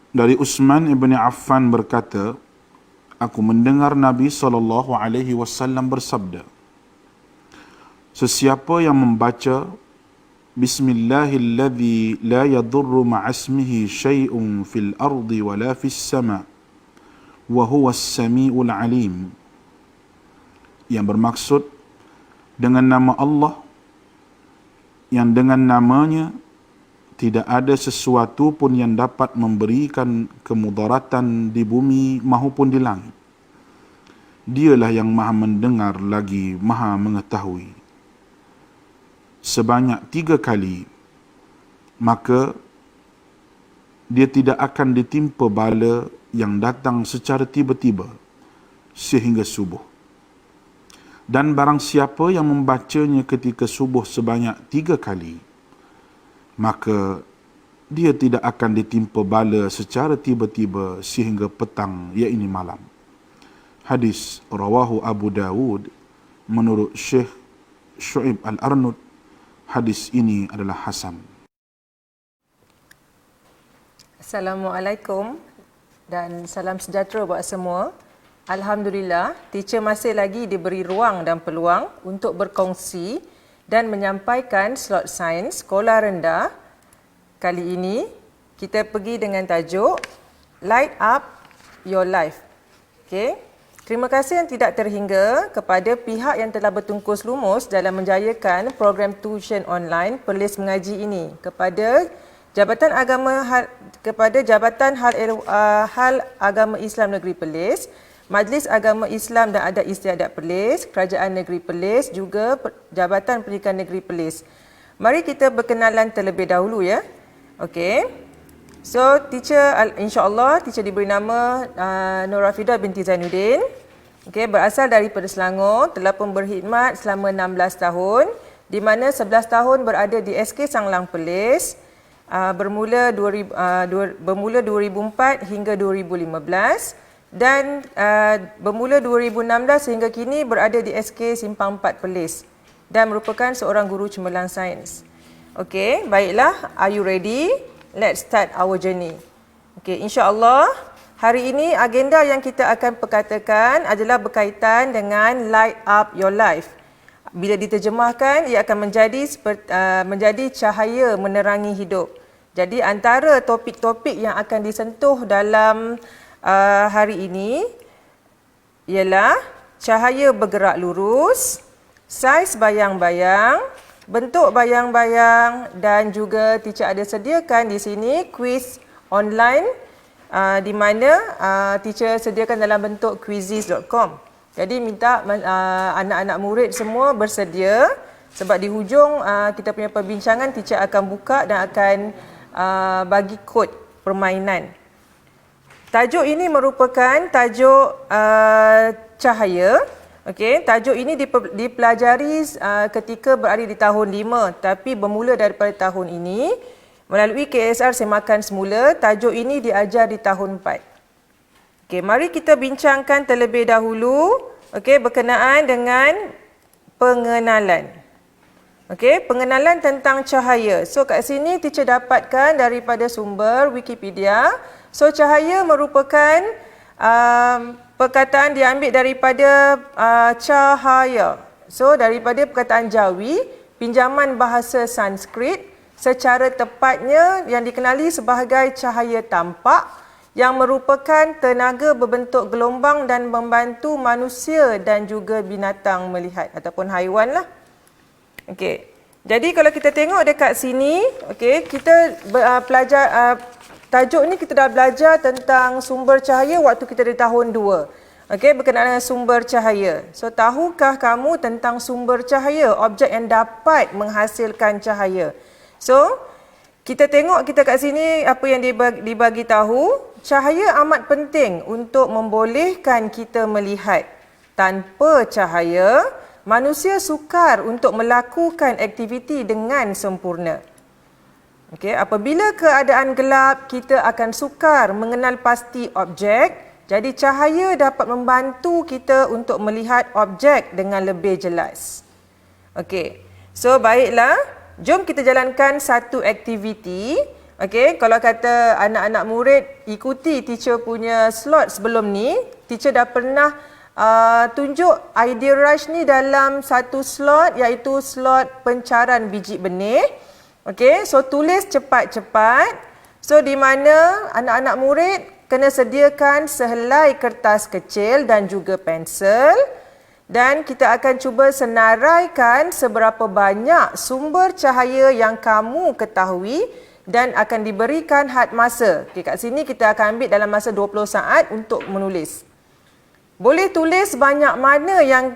Dari Utsman ibn Affan berkata, aku mendengar Nabi SAW bersabda, sesiapa yang membaca Bismillahilladzi la yadurru ma'asmihi syai'un fil ardi wa la fis sama' wa huwa as-sami'ul alim, yang bermaksud dengan nama Allah yang dengan namanya tidak ada sesuatu pun yang dapat memberikan kemudaratan di bumi maupun di langit. Dialah yang maha mendengar lagi maha mengetahui. Sebanyak 3 kali, maka dia tidak akan ditimpa bala yang datang secara tiba-tiba sehingga subuh. Dan barang siapa yang membacanya ketika subuh sebanyak 3 kali, maka dia tidak akan ditimpa bala secara tiba-tiba sehingga petang, iaitu malam. Hadis rawahu Abu Dawud menurut Syekh Syu'ib Al-Arnud. Hadis ini adalah hasan. Assalamualaikum dan salam sejahtera buat semua. Alhamdulillah, teacher masih lagi diberi ruang dan peluang untuk berkongsi dan menyampaikan slot sains sekolah rendah. Kali ini kita pergi dengan tajuk Light Up Your Life. Okey. Terima kasih yang tidak terhingga kepada pihak yang telah bertungkus lumus dalam menjayakan program tuition online Perlis Mengaji ini, kepada Jabatan Hal Agama Islam Negeri Perlis, Majlis Agama Islam dan Adat Istiadat Perlis, Kerajaan Negeri Perlis, juga Jabatan Pendidikan Negeri Perlis. Mari kita berkenalan terlebih dahulu ya. Okey. So, insya-Allah teacher diberi nama Nur Rafidah binti Zainuddin. Okey, berasal daripada Selangor, telah pun berkhidmat selama 16 tahun, di mana 11 tahun berada di SK Sanglang Perlis, bermula 2004 hingga 2015, dan bermula 2016 hingga kini berada di SK Simpang 4 Perlis dan merupakan seorang guru cemerlang sains. Okey, baiklah, are you ready? Let's start our journey. Okey, insya-Allah hari ini agenda yang kita akan perkatakan adalah berkaitan dengan Light Up Your Life. Bila diterjemahkan, ia akan menjadi cahaya menerangi hidup. Jadi antara topik-topik yang akan disentuh dalam hari ini ialah cahaya bergerak lurus, saiz bayang-bayang, bentuk bayang-bayang, dan juga teacher ada sediakan di sini kuis online di mana teacher sediakan dalam bentuk quizizz.com. Jadi minta anak-anak murid semua bersedia, sebab di hujung kita punya perbincangan teacher akan buka dan akan bagi kod permainan. Tajuk ini merupakan tajuk cahaya. Okey, tajuk ini dipelajari ketika berada di tahun 5, tapi bermula daripada tahun ini melalui KSR Semakan Semula. Tajuk ini diajar di tahun 4. Okey, mari kita bincangkan terlebih dahulu berkenaan dengan pengenalan. Okey, pengenalan tentang cahaya. So kat sini teacher dapatkan daripada sumber Wikipedia. So cahaya merupakan perkataan diambil daripada cahaya. So daripada perkataan Jawi, pinjaman bahasa Sanskrit, secara tepatnya yang dikenali sebagai cahaya tampak, yang merupakan tenaga berbentuk gelombang dan membantu manusia dan juga binatang melihat, ataupun haiwan lah. Okey. Jadi kalau kita tengok dekat sini, okey, kita belajar tajuk ni kita dah belajar tentang sumber cahaya waktu kita di tahun 2. Okey, berkenaan dengan sumber cahaya. So, tahukah kamu tentang sumber cahaya, objek yang dapat menghasilkan cahaya? So, kita tengok kita kat sini apa yang dibagi tahu, cahaya amat penting untuk membolehkan kita melihat. Tanpa cahaya, manusia sukar untuk melakukan aktiviti dengan sempurna. Okey, apabila keadaan gelap, kita akan sukar mengenal pasti objek. Jadi cahaya dapat membantu kita untuk melihat objek dengan lebih jelas. Okey. So baiklah, jom kita jalankan satu aktiviti. Okey, kalau kata anak-anak murid ikuti teacher punya slot sebelum ni, teacher dah pernah tunjuk idea rush ni dalam satu slot, iaitu slot pencarian biji benih. Okey, so tulis cepat-cepat. So di mana anak-anak murid kena sediakan sehelai kertas kecil dan juga pensel. Dan kita akan cuba senaraikan seberapa banyak sumber cahaya yang kamu ketahui dan akan diberikan had masa. Okay, kat sini kita akan ambil dalam masa 20 saat untuk menulis. Boleh tulis banyak mana yang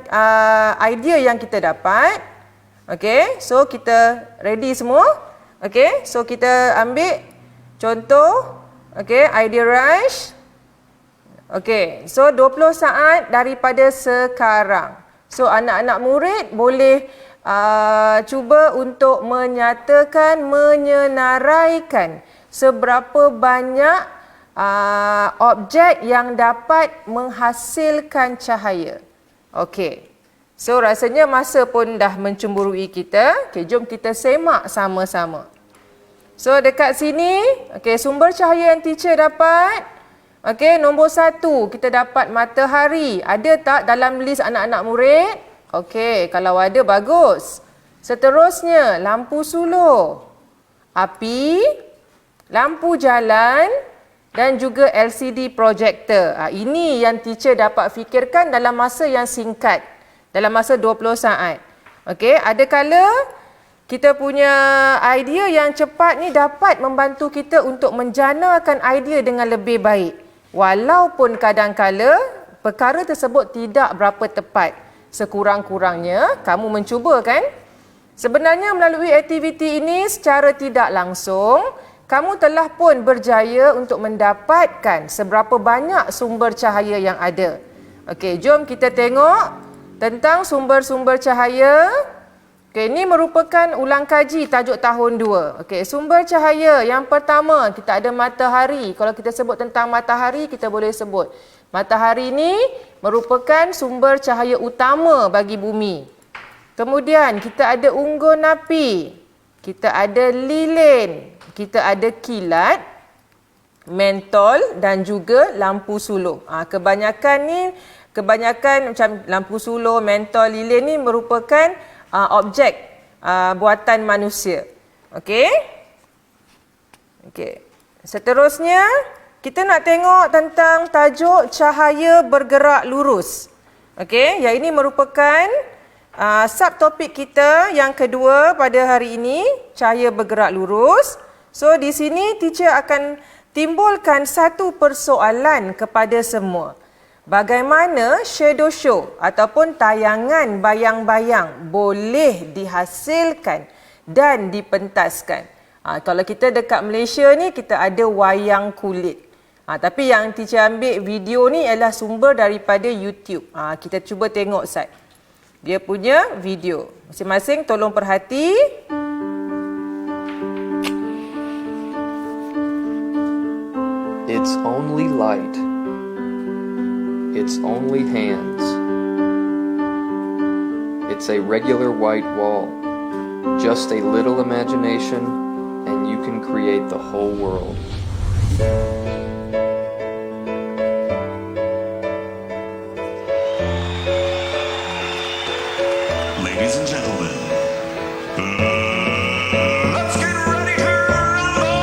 idea yang kita dapat. Okay, so kita ready semua. Okay, so kita ambil contoh. Okay, idea rush. Okey, so 20 saat daripada sekarang. So anak-anak murid boleh cuba untuk menyatakan, menyenaraikan seberapa banyak objek yang dapat menghasilkan cahaya. Okey, so rasanya masa pun dah mencemburui kita. Okey, jom kita semak sama-sama. So dekat sini, okey, sumber cahaya yang teacher dapat. Okey, nombor 1, kita dapat matahari. Ada tak dalam list anak-anak murid? Okey, kalau ada, bagus. Seterusnya, lampu suluh, api, lampu jalan dan juga LCD projector. Ini yang teacher dapat fikirkan dalam masa yang singkat, dalam masa 20 saat. Okey, ada kala kita punya idea yang cepat ni dapat membantu kita untuk menjanakan idea dengan lebih baik. Walaupun kadang-kala perkara tersebut tidak berapa tepat. Sekurang-kurangnya kamu mencuba kan? Sebenarnya melalui aktiviti ini secara tidak langsung, kamu telah pun berjaya untuk mendapatkan seberapa banyak sumber cahaya yang ada. Okey, jom kita tengok tentang sumber-sumber cahaya. Okey, ini merupakan ulang kaji tajuk tahun 2. Okey, sumber cahaya yang pertama kita ada matahari. Kalau kita sebut tentang matahari, kita boleh sebut matahari ini merupakan sumber cahaya utama bagi bumi. Kemudian kita ada unggun api, kita ada lilin, kita ada kilat, mentol dan juga lampu suluh. Kebanyakan macam lampu suluh, mentol, lilin ni merupakan objek buatan manusia. Okey? Okey. Seterusnya, kita nak tengok tentang tajuk cahaya bergerak lurus. Okey, yang ini merupakan subtopik kita yang kedua pada hari ini, cahaya bergerak lurus. So, di sini teacher akan timbulkan satu persoalan kepada semua. Bagaimana shadow show ataupun tayangan bayang-bayang boleh dihasilkan dan dipentaskan? Kalau kita dekat Malaysia ni, kita ada wayang kulit. Tapi yang teacher ambil video ni ialah sumber daripada YouTube. Kita cuba tengok Sat. Dia punya video. Masing-masing tolong perhati. It's only light. It's only hands. It's a regular white wall. Just a little imagination, and you can create the whole world. Ladies and gentlemen, let's get ready to rumble!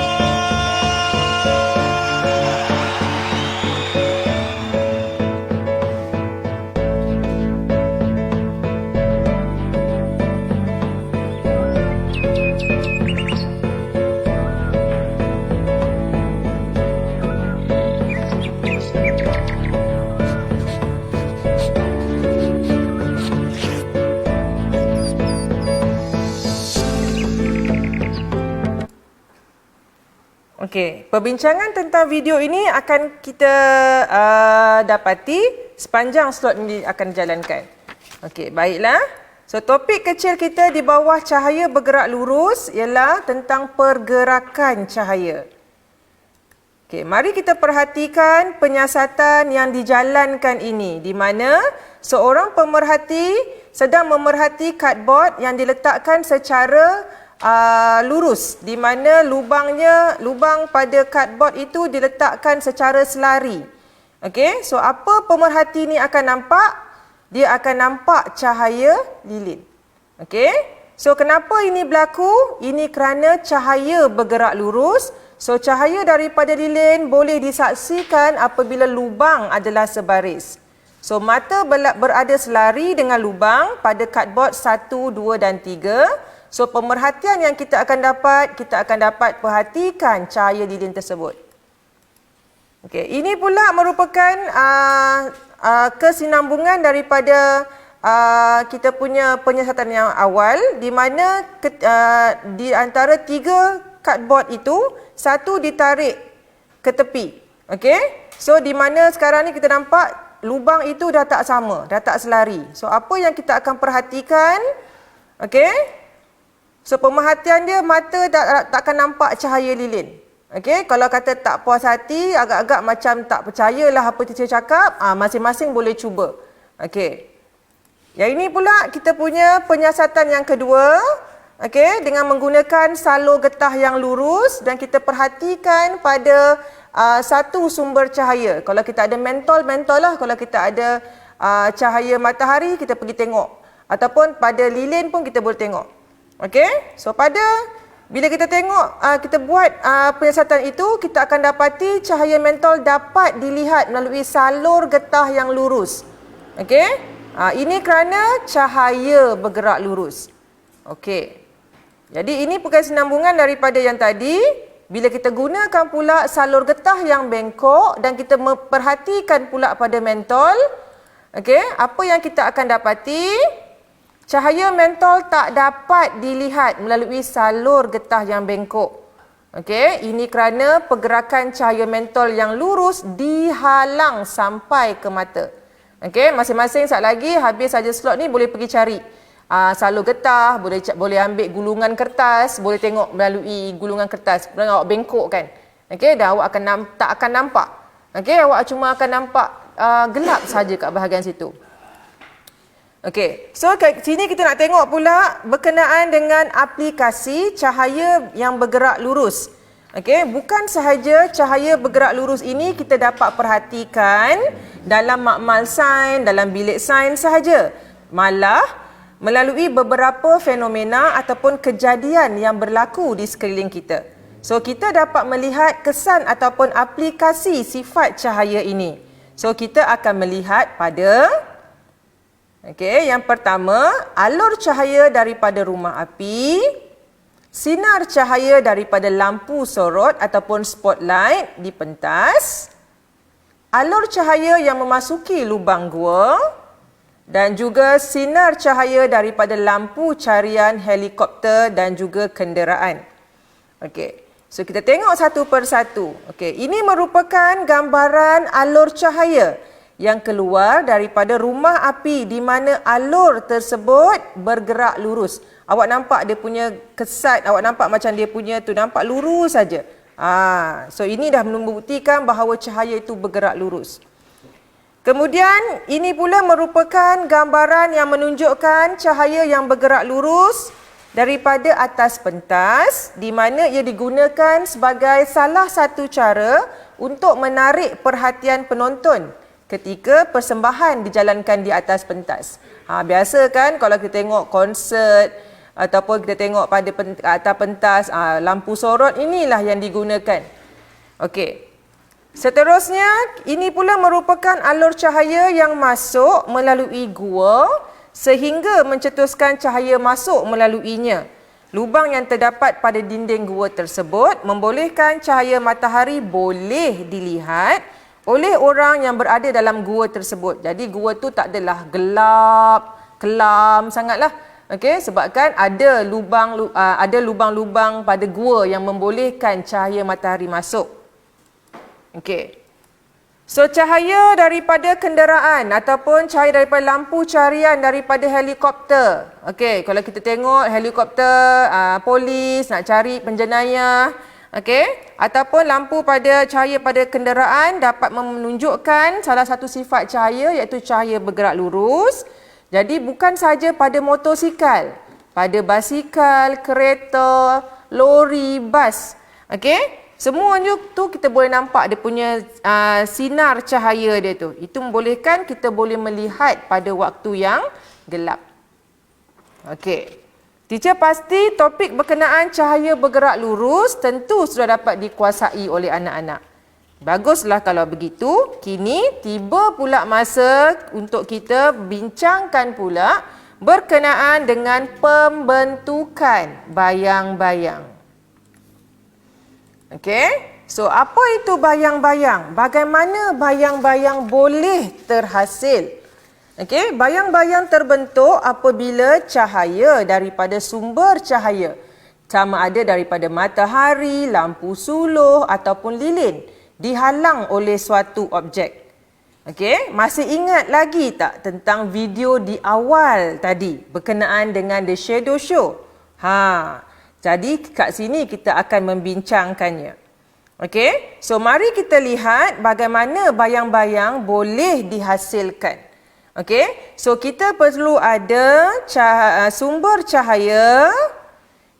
Okey, perbincangan tentang video ini akan kita dapati sepanjang slot ini akan dijalankan. Okey, baiklah. So, topik kecil kita di bawah cahaya bergerak lurus ialah tentang pergerakan cahaya. Okey, mari kita perhatikan penyiasatan yang dijalankan ini, di mana seorang pemerhati sedang memerhati cardboard yang diletakkan secara lurus, di mana lubang pada cardboard itu diletakkan secara selari. Okey, so apa pemerhati ni akan nampak? Dia akan nampak cahaya lilin. Okey, so kenapa ini berlaku? Ini kerana cahaya bergerak lurus. So cahaya daripada lilin boleh disaksikan apabila lubang adalah sebaris. So mata berada selari dengan lubang pada cardboard 1, 2 dan 3. So pemerhatian yang kita akan dapat perhatikan cahaya lilin tersebut. Okey, ini pula merupakan kesinambungan daripada kita punya penyiasatan yang awal, di mana di antara 3 cardboard itu, 1 ditarik ke tepi. Okey, so di mana sekarang ni kita nampak lubang itu dah tak sama, dah tak selari. So apa yang kita akan perhatikan? Okey, so pemerhatian dia, mata takkan nampak cahaya lilin. Okey, kalau kata tak puas hati, agak-agak macam tak percayalah apa teacher cakap, masing-masing boleh cuba. Okey. Yang ini pula kita punya penyiasatan yang kedua. Okey, dengan menggunakan salur getah yang lurus dan kita perhatikan pada satu sumber cahaya. Kalau kita ada mentol lah. Kalau kita ada cahaya matahari, kita pergi tengok. Ataupun pada lilin pun kita boleh tengok. Okey, so bila kita tengok, kita buat penyiasatan itu, kita akan dapati cahaya mentol dapat dilihat melalui salur getah yang lurus. Okey, ini kerana cahaya bergerak lurus. Okey, jadi ini kesinambungan daripada yang tadi. Bila kita gunakan pula salur getah yang bengkok dan kita memperhatikan pula pada mentol, okey, apa yang kita akan dapati? Cahaya mentol tak dapat dilihat melalui salur getah yang bengkok. Okey, ini kerana pergerakan cahaya mentol yang lurus dihalang sampai ke mata. Okey, masing-masing saat lagi habis saja slot ni boleh pergi cari salur getah, boleh ambil gulungan kertas, boleh tengok melalui gulungan kertas. Kalau awak bengkok kan. Okey, dah awak tak akan nampak. Okey, awak cuma akan nampak gelap saja kat bahagian situ. Okey, so kat sini kita nak tengok pula berkenaan dengan aplikasi cahaya yang bergerak lurus. Okey, bukan sahaja cahaya bergerak lurus ini kita dapat perhatikan dalam makmal sains, dalam bilik sains sahaja. Malah melalui beberapa fenomena ataupun kejadian yang berlaku di sekeliling kita. So kita dapat melihat kesan ataupun aplikasi sifat cahaya ini. So kita akan melihat pada yang pertama, alur cahaya daripada rumah api, sinar cahaya daripada lampu sorot ataupun spotlight di pentas, alur cahaya yang memasuki lubang gua, dan juga sinar cahaya daripada lampu carian helikopter dan juga kenderaan. Okey, so kita tengok satu persatu. Okey, ini merupakan gambaran alur cahaya yang keluar daripada rumah api di mana alur tersebut bergerak lurus. Awak nampak dia punya kesat, awak nampak macam dia punya tu nampak lurus saja. So ini dah membuktikan bahawa cahaya itu bergerak lurus. Kemudian ini pula merupakan gambaran yang menunjukkan cahaya yang bergerak lurus daripada atas pentas, di mana ia digunakan sebagai salah satu cara untuk menarik perhatian penonton ketika persembahan dijalankan di atas pentas. Biasa kan kalau kita tengok konsert ataupun kita tengok pada atas pentas, lampu sorot inilah yang digunakan. Okey. Seterusnya, ini pula merupakan alur cahaya yang masuk melalui gua sehingga mencetuskan cahaya masuk melaluinya. Lubang yang terdapat pada dinding gua tersebut membolehkan cahaya matahari boleh dilihat oleh orang yang berada dalam gua tersebut. Jadi gua tu tak adalah gelap, kelam sangatlah. Okey, sebabkan ada lubang-lubang pada gua yang membolehkan cahaya matahari masuk. Okey. So cahaya daripada kenderaan ataupun cahaya daripada lampu carian daripada helikopter. Okey, kalau kita tengok helikopter polis nak cari penjenayah, okey, ataupun lampu pada cahaya pada kenderaan dapat menunjukkan salah satu sifat cahaya iaitu cahaya bergerak lurus. Jadi bukan saja pada motosikal, pada basikal, kereta, lori, bas. Okey? Semuanya tu kita boleh nampak dia punya sinar cahaya dia tu. Itu membolehkan kita boleh melihat pada waktu yang gelap. Okey. Teacher pasti topik berkenaan cahaya bergerak lurus tentu sudah dapat dikuasai oleh anak-anak. Baguslah kalau begitu. Kini tiba pula masa untuk kita bincangkan pula berkenaan dengan pembentukan bayang-bayang. Okey, so apa itu bayang-bayang? Bagaimana bayang-bayang boleh terhasil? Okey, bayang-bayang terbentuk apabila cahaya daripada sumber cahaya, sama ada daripada matahari, lampu suluh ataupun lilin, dihalang oleh suatu objek. Okey, masih ingat lagi tak tentang video di awal tadi berkenaan dengan The Shadow Show? Jadi kat sini kita akan membincangkannya. Okey, so mari kita lihat bagaimana bayang-bayang boleh dihasilkan. Okey, so kita perlu ada sumber cahaya,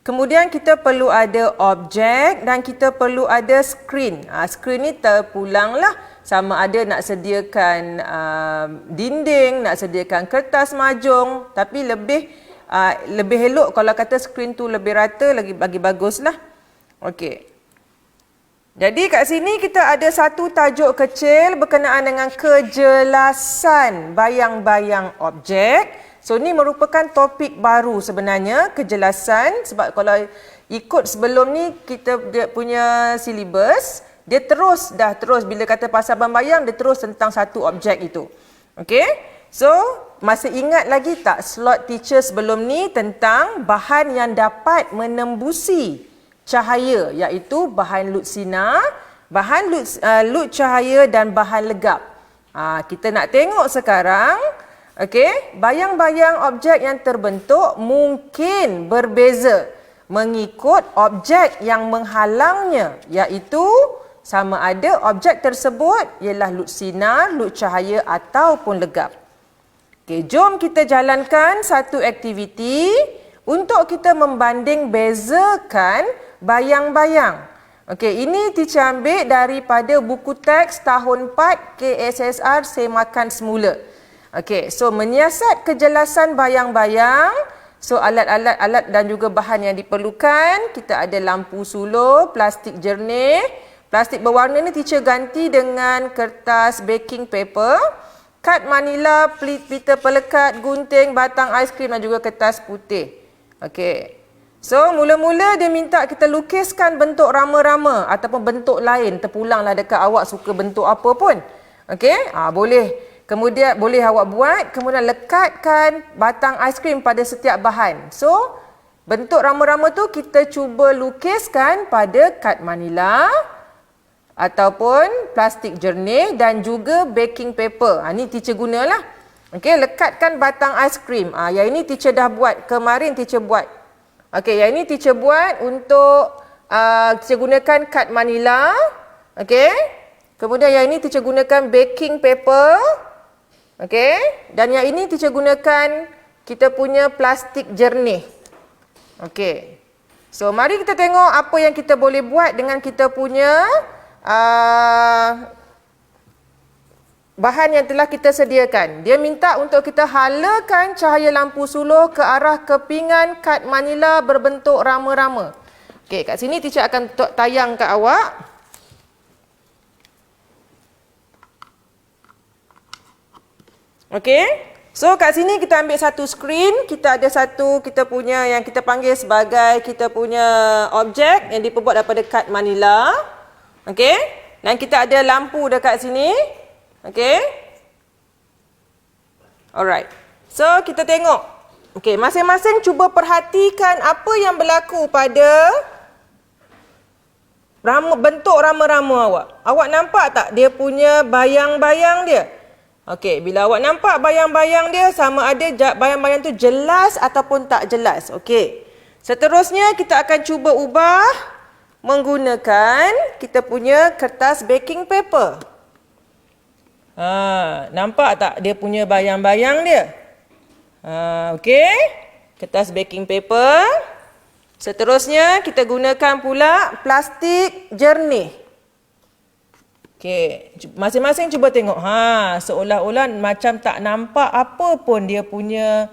kemudian kita perlu ada objek dan kita perlu ada skrin. Skrin ni terpulanglah sama ada nak sediakan dinding, nak sediakan kertas mahjong, tapi lebih elok kalau kata skrin tu lebih rata, lagi baguslah. Okey. Jadi kat sini kita ada satu tajuk kecil berkenaan dengan kejelasan bayang-bayang objek. So ni merupakan topik baru sebenarnya, kejelasan, sebab kalau ikut sebelum ni kita dia punya silibus, dia terus bila kata pasal bayang-bayang dia terus tentang satu objek itu. Okey? So, masih ingat lagi tak slot teacher sebelum ni tentang bahan yang dapat menembusi cahaya, iaitu bahan lut sinar, bahan lut cahaya dan bahan legap. Kita nak tengok sekarang, okey, bayang-bayang objek yang terbentuk mungkin berbeza mengikut objek yang menghalangnya, iaitu sama ada objek tersebut ialah lut sinar, lut cahaya ataupun legap. Okey, jom kita jalankan satu aktiviti untuk kita membanding bezakan bayang-bayang. Okey, ini teacher ambil daripada buku teks tahun 4 KSSR Semakan Semula. Okey, so menyiasat kejelasan bayang-bayang, so alat-alat dan juga bahan yang diperlukan, kita ada lampu suluh, plastik jernih, plastik berwarna ni teacher ganti dengan kertas baking paper, kad manila, pita pelekat, gunting, batang aiskrim dan juga kertas putih. Okey. So, mula-mula dia minta kita lukiskan bentuk rama-rama ataupun bentuk lain. Terpulanglah dekat awak suka bentuk apa pun. Okey? Boleh. Kemudian boleh awak buat, kemudian lekatkan batang aiskrim pada setiap bahan. So, bentuk rama-rama tu kita cuba lukiskan pada kad manila ataupun plastik jernih dan juga baking paper. Ni teacher gunalah. Okey, lekatkan batang aiskrim. Yang ini teacher dah buat. Kemarin teacher buat. Okey, yang ini teacher buat untuk teacher gunakan kad manila. Okey. Kemudian yang ini teacher gunakan baking paper. Okey. Dan yang ini teacher gunakan kita punya plastik jernih. Okey. So, mari kita tengok apa yang kita boleh buat dengan kita punya bahan yang telah kita sediakan. Dia minta untuk kita halakan cahaya lampu suluh ke arah kepingan kad manila berbentuk rama-rama. Okey, kat sini teacher akan tayang kat awak. Okey. So kat sini kita ambil satu skrin, kita ada satu kita punya yang kita panggil sebagai kita punya objek yang diperbuat daripada kad manila. Okey? Dan kita ada lampu dekat sini. Okey? Alright. So, kita tengok. Okey, masing-masing cuba perhatikan apa yang berlaku pada bentuk rama-rama awak. Awak nampak tak dia punya bayang-bayang dia? Okey, bila awak nampak bayang-bayang dia, sama ada bayang-bayang tu jelas ataupun tak jelas. Okey. Seterusnya, kita akan cuba ubah menggunakan kita punya kertas baking paper. Nampak tak dia punya bayang-bayang dia? Okey. kertas baking paper. Seterusnya kita gunakan pula plastik jernih. Okey, masing-masing cuba tengok. Seolah-olah macam tak nampak apa pun dia punya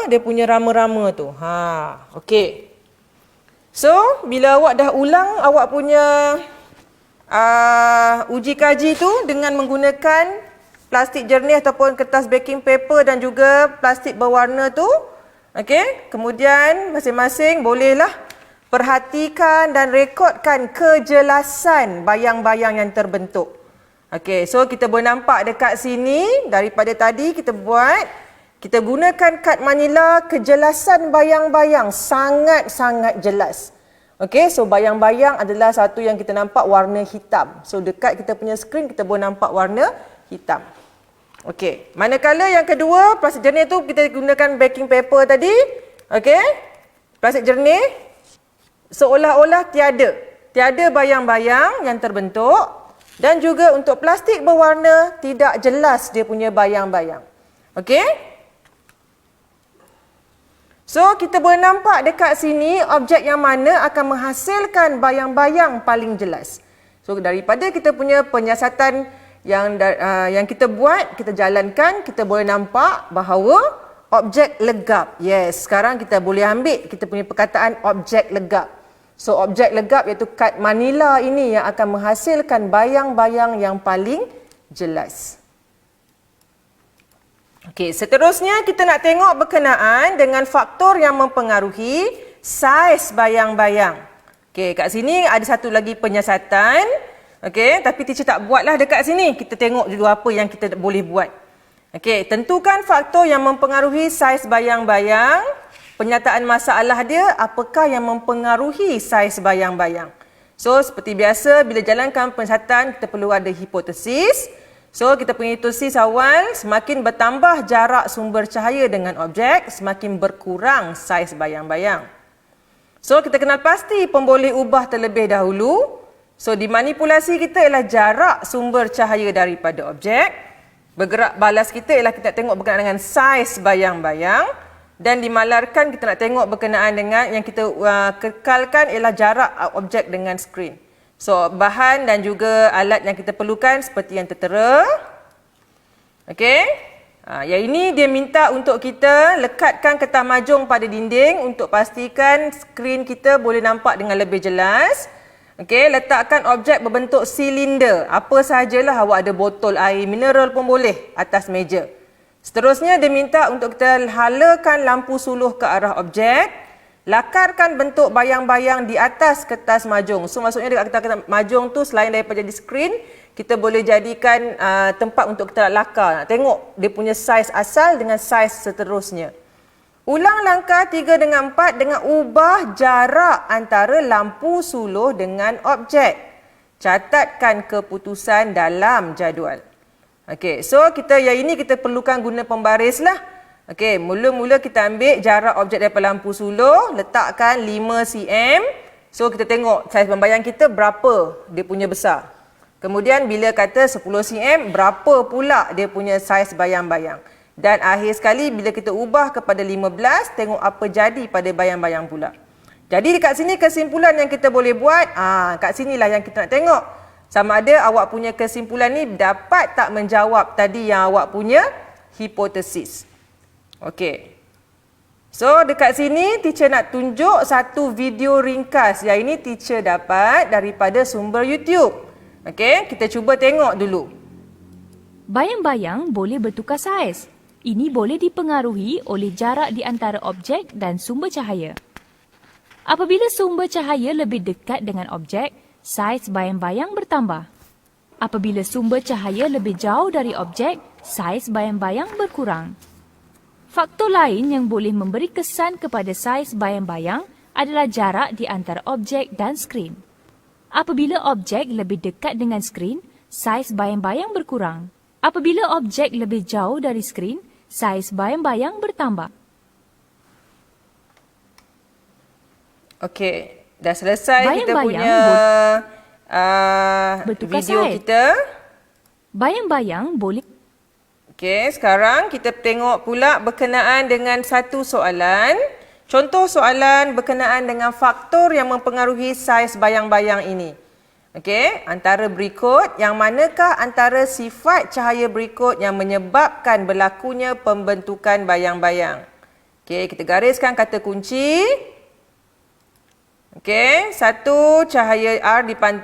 dia punya rama-rama tu. Okey. So, bila awak dah ulang awak punya uji kaji tu dengan menggunakan plastik jernih ataupun kertas baking paper dan juga plastik berwarna tu, okey, kemudian masing-masing bolehlah perhatikan dan rekodkan kejelasan bayang-bayang yang terbentuk. Okey, so kita boleh nampak dekat sini daripada tadi kita gunakan kad manila, kejelasan bayang-bayang sangat-sangat jelas. Okey, so bayang-bayang adalah satu yang kita nampak warna hitam. So dekat kita punya skrin kita boleh nampak warna hitam. Okey, manakala yang kedua plastik jernih tu kita gunakan baking paper tadi. Okey, plastik jernih seolah-olah tiada bayang-bayang yang terbentuk dan juga untuk plastik berwarna tidak jelas dia punya bayang-bayang. Okey? So, kita boleh nampak dekat sini objek yang mana akan menghasilkan bayang-bayang paling jelas. So, daripada kita punya penyiasatan yang kita buat, kita jalankan, kita boleh nampak bahawa objek legap. Yes, sekarang kita boleh ambil kita punya perkataan objek legap. So, objek legap iaitu kad manila ini yang akan menghasilkan bayang-bayang yang paling jelas. Okey, seterusnya kita nak tengok berkenaan dengan faktor yang mempengaruhi saiz bayang-bayang. Okey, kat sini ada satu lagi penyiasatan. Okey, tapi teacher tak buatlah dekat sini. Kita tengok dulu apa yang kita boleh buat. Okey, tentukan faktor yang mempengaruhi saiz bayang-bayang. Penyataan masalah dia, apakah yang mempengaruhi saiz bayang-bayang. So, seperti biasa, bila jalankan penyiasatan, kita perlu ada hipotesis. So, kita punya hipotesis awal, semakin bertambah jarak sumber cahaya dengan objek, semakin berkurang saiz bayang-bayang. So, kita kenal pasti pemboleh ubah terlebih dahulu. So, dimanipulasi kita ialah jarak sumber cahaya daripada objek. Bergerak balas kita ialah kita tengok berkenaan dengan saiz bayang-bayang. Dan dimalarkan kita nak tengok berkenaan dengan yang kita kekalkan ialah jarak objek dengan skrin. So, bahan dan juga alat yang kita perlukan seperti yang tertera. Okey. Yang ini dia minta untuk kita lekatkan kertas mahjong pada dinding untuk pastikan skrin kita boleh nampak dengan lebih jelas. Okey, letakkan objek berbentuk silinder. Apa sahajalah, awak ada botol air mineral pun boleh atas meja. Seterusnya dia minta untuk kita halakan lampu suluh ke arah objek. Lakarkan bentuk bayang-bayang di atas kertas mahjong. So maksudnya dekat kertas mahjong tu selain daripada di skrin, kita boleh jadikan tempat untuk kita lakar. Nak tengok dia punya saiz asal dengan saiz seterusnya. Ulang langkah 3 dengan 4 dengan ubah jarak antara lampu suluh dengan objek. Catatkan keputusan dalam jadual. Okey, so yang ini kita perlukan guna pembaris lah. Okey, mula-mula kita ambil jarak objek daripada lampu suluh, letakkan 5 cm. So, kita tengok saiz bayang kita berapa dia punya besar. Kemudian, bila kata 10 cm, berapa pula dia punya saiz bayang-bayang. Dan akhir sekali, bila kita ubah kepada 15, tengok apa jadi pada bayang-bayang pula. Jadi, dekat sini kesimpulan yang kita boleh buat, kat sinilah yang kita nak tengok. Sama ada awak punya kesimpulan ni dapat tak menjawab tadi yang awak punya hipotesis. Okey. So, dekat sini teacher nak tunjuk satu video ringkas. Yang ini teacher dapat daripada sumber YouTube. Okey, kita cuba tengok dulu. Bayang-bayang boleh bertukar saiz. Ini boleh dipengaruhi oleh jarak di antara objek dan sumber cahaya. Apabila sumber cahaya lebih dekat dengan objek, saiz bayang-bayang bertambah. Apabila sumber cahaya lebih jauh dari objek, saiz bayang-bayang berkurang. Faktor lain yang boleh memberi kesan kepada saiz bayang-bayang adalah jarak di antara objek dan skrin. Apabila objek lebih dekat dengan skrin, saiz bayang-bayang berkurang. Apabila objek lebih jauh dari skrin, saiz bayang-bayang bertambah. Okey, dah selesai kita punya bertukar video saiz. kita. Bayang-bayang boleh Okey, sekarang kita tengok pula berkenaan dengan satu soalan. Contoh soalan berkenaan dengan faktor yang mempengaruhi saiz bayang-bayang ini. Okey, antara berikut, yang manakah antara sifat cahaya berikut yang menyebabkan berlakunya pembentukan bayang-bayang? Okey, kita gariskan kata kunci. Okey, satu, cahaya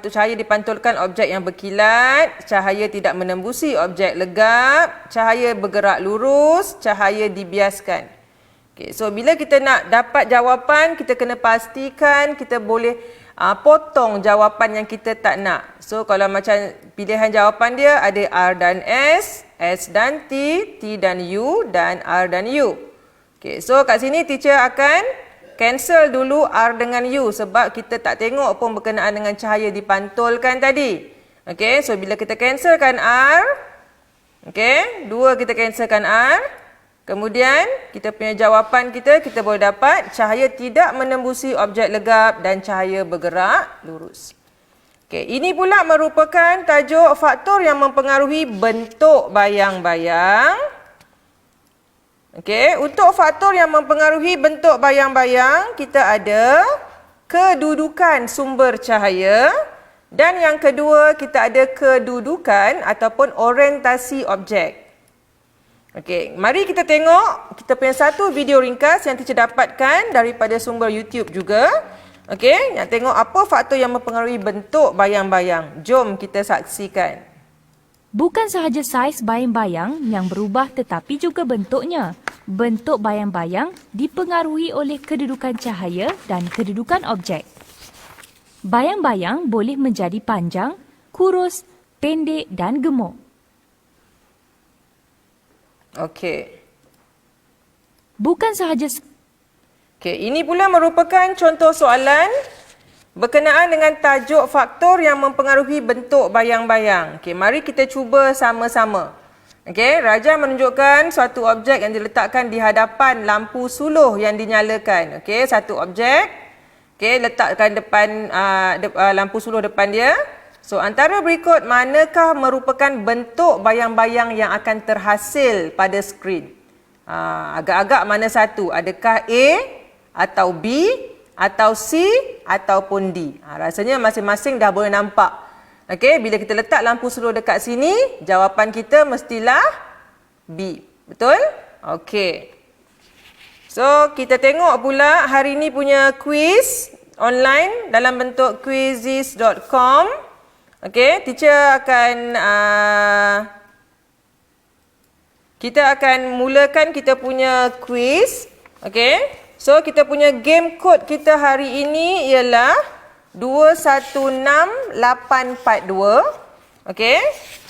cahaya dipantulkan objek yang berkilat, cahaya tidak menembusi objek legap, cahaya bergerak lurus, cahaya dibiaskan. Okey, so bila kita nak dapat jawapan, kita kena pastikan kita boleh potong jawapan yang kita tak nak. So kalau macam pilihan jawapan dia ada R dan S, S dan T, T dan U dan R dan U. Okey, so kat sini teacher akan cancel dulu R dengan U sebab kita tak tengok pun berkenaan dengan cahaya dipantulkan tadi. Okey, so bila kita cancelkan R, okey, 2 kita cancelkan R, kemudian kita punya jawapan kita boleh dapat cahaya tidak menembusi objek legap dan cahaya bergerak lurus. Okey, ini pula merupakan tajuk faktor yang mempengaruhi bentuk bayang-bayang. Okey, untuk faktor yang mempengaruhi bentuk bayang-bayang, kita ada kedudukan sumber cahaya dan yang kedua kita ada kedudukan ataupun orientasi objek. Okey, mari kita tengok kita punya satu video ringkas yang teacher dapatkan daripada sumber YouTube juga. Okey, yang tengok apa faktor yang mempengaruhi bentuk bayang-bayang. Jom kita saksikan. Bukan sahaja saiz bayang-bayang yang berubah tetapi juga bentuknya. Bentuk bayang-bayang dipengaruhi oleh kedudukan cahaya dan kedudukan objek. Bayang-bayang boleh menjadi panjang, kurus, pendek dan gemuk. Okey. Bukan sahaja Okey, ini pula merupakan contoh soalan berkenaan dengan tajuk faktor yang mempengaruhi bentuk bayang-bayang. Okey, mari kita cuba sama-sama. Okey, Raja menunjukkan suatu objek yang diletakkan di hadapan lampu suluh yang dinyalakan. Okey, satu objek. Okey, letakkan depan lampu suluh depan dia. So, antara berikut manakah merupakan bentuk bayang-bayang yang akan terhasil pada skrin? Agak-agak mana satu? Adakah A atau B atau C ataupun D? Rasanya masing-masing dah boleh nampak. Okey, bila kita letak lampu suluh dekat sini, jawapan kita mestilah B. Betul? Okey. So, kita tengok pula hari ni punya quiz online dalam bentuk quizizz.com. Okey, teacher akan kita akan mulakan kita punya quiz. Okey. So, kita punya game code kita hari ini ialah 216842. Okey.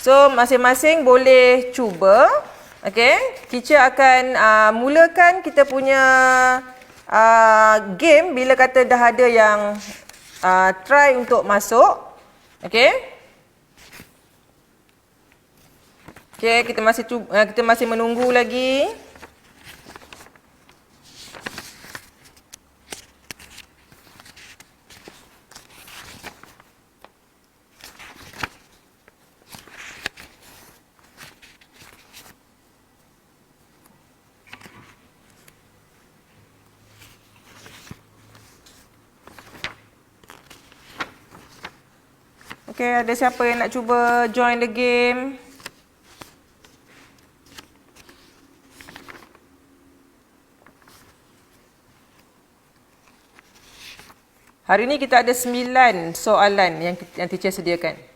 So, masing-masing boleh cuba. Okey. Teacher akan mulakan kita punya game bila kata dah ada yang try untuk masuk. Okey. Okey, kita masih menunggu lagi. Okey, ada siapa yang nak cuba join the game? Hari ni kita ada 9 soalan yang teacher sediakan.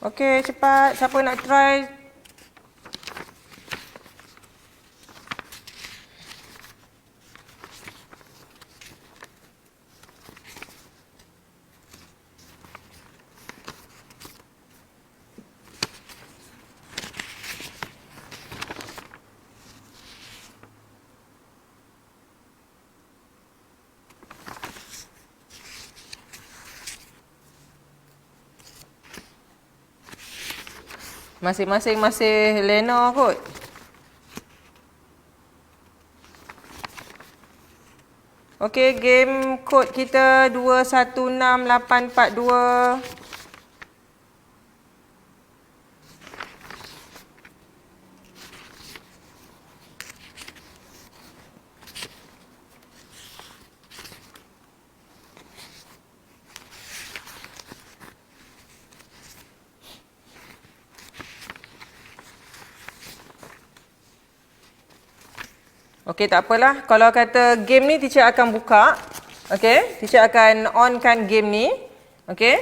Okey, cepat. Siapa nak try? Masing-masing masih lena kot. Okey, game kod kita 216842. Okey, tak apalah. Kalau kata game ni teacher akan buka. Okey, teacher akan onkan game ni. Okey.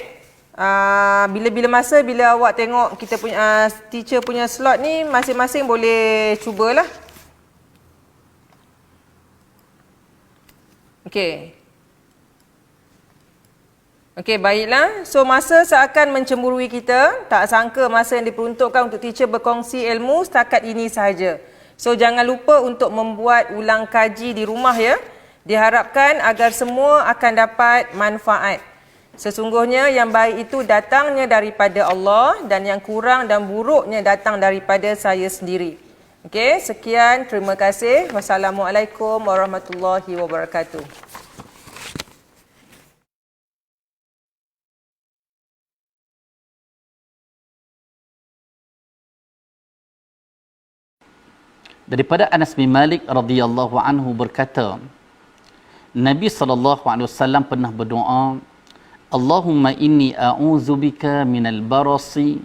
Bila-bila masa bila awak tengok kita punya teacher punya slot ni, masing-masing boleh cubalah. Okey. Okey, baiklah. So, masa seakan mencemburui kita. Tak sangka masa yang diperuntukkan untuk teacher berkongsi ilmu setakat ini sahaja. So, jangan lupa untuk membuat ulang kaji di rumah ya. Diharapkan agar semua akan dapat manfaat. Sesungguhnya yang baik itu datangnya daripada Allah dan yang kurang dan buruknya datang daripada saya sendiri. Okey, sekian. Terima kasih. Wassalamualaikum warahmatullahi wabarakatuh. Daripada Anas bin Malik radhiyallahu anhu berkata, Nabi SAW pernah berdoa, Allahumma inni a'udzubika minal barasi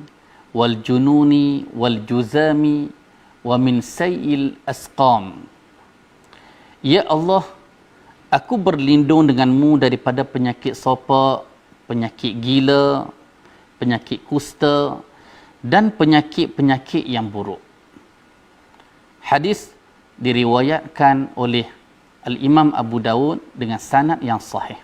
wal jununi wal juzami wa min sayil asqam. Ya Allah, aku berlindung denganmu daripada penyakit sopak, penyakit gila, penyakit kusta dan penyakit-penyakit yang buruk. Hadis diriwayatkan oleh Al-Imam Abu Dawud dengan sanad yang sahih.